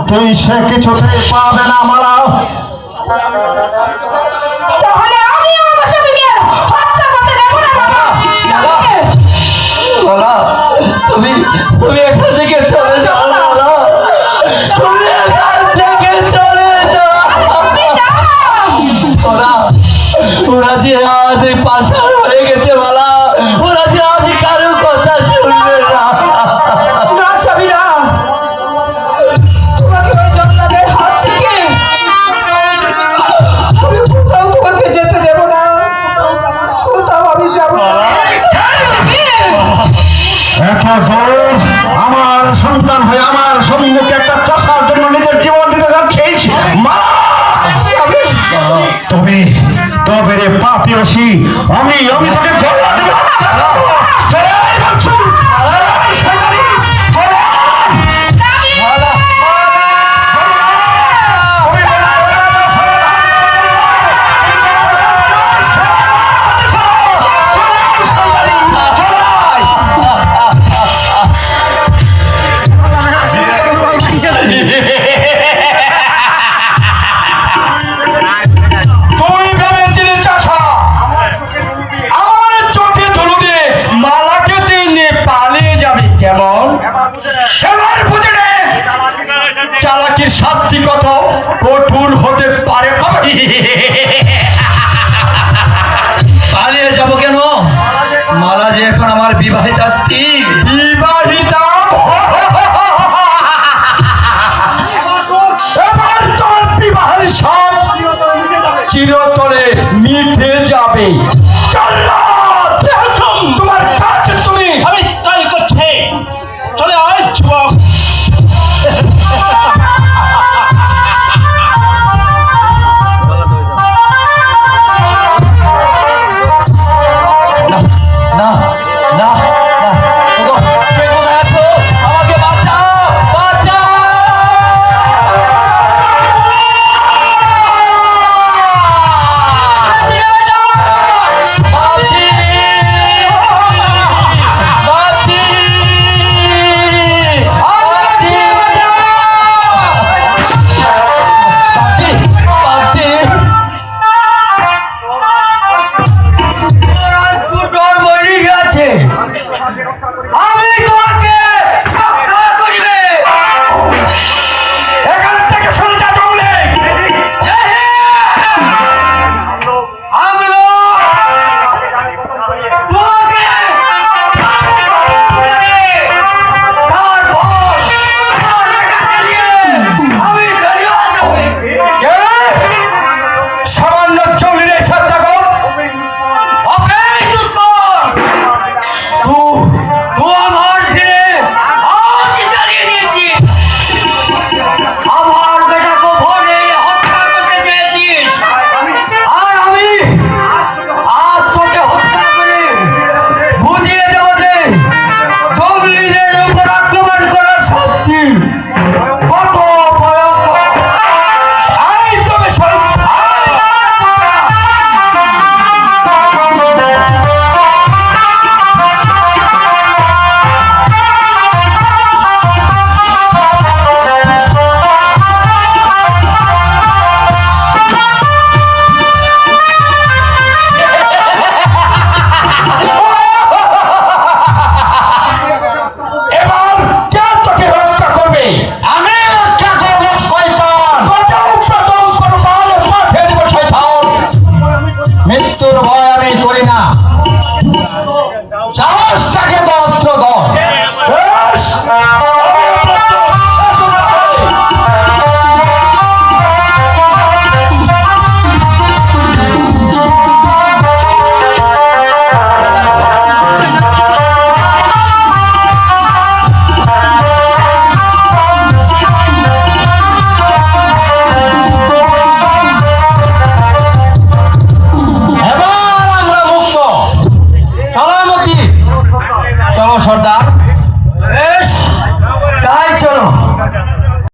তুই সে কিছুতেই পাবে না মালা। তাহলে আমি আমার স্বামীকে হত্যা করতে দেব না বাবা। মালা, তুমি এখান থেকে চলে যাও মালা, তুমি এখান থেকে চলে যাও। ওরা যে আজ পাশার হয়ে গেছে মালা, ওরা যে আজ কারো কথা শুনবে না। না স্বামী না, তোমাকে ওই জল্লাদের হাত থেকে আমি কোথাও তোমাকে যেতে দেব না, কোথাও আমি যাব না। এত জোর আমার সন্তান হয়ে আমার সম্মুখে একটা চাষার জন্য নিজের জীবন দিতে যাচ্ছিস মা? তবে রে পাপিয়সী, আমি তোকে গলা দেব। চালাকির শাস্তি কত কঠোর হতে পারে। পালিয়ে যাব কেন? মালা যে এখন আমার বিবাহিতা স্ত্রী। বিবাহিতা? এবার তোর বিবাহের সব চিরতরে মিটে যাবে। তোমার কাজ তুমি। আমি তাই করছি, চলে আয় যুবক। না না না, তুমি কোথায় আছো? আমাকে বাঁচাও, বাঁচাও। আমি তোমাকে রক্ষা করিবে। এখান থেকে সরে যা জঙ্গলে। আমলো তোমাকে আমি চলিয়ে আসবো। সামান্য জঙ্গলে শ্রদ্ধা কর। মৃত্যুর ভয় আমি করি না। সাহসটাকে তো অস্ত্র ধর। সর্দার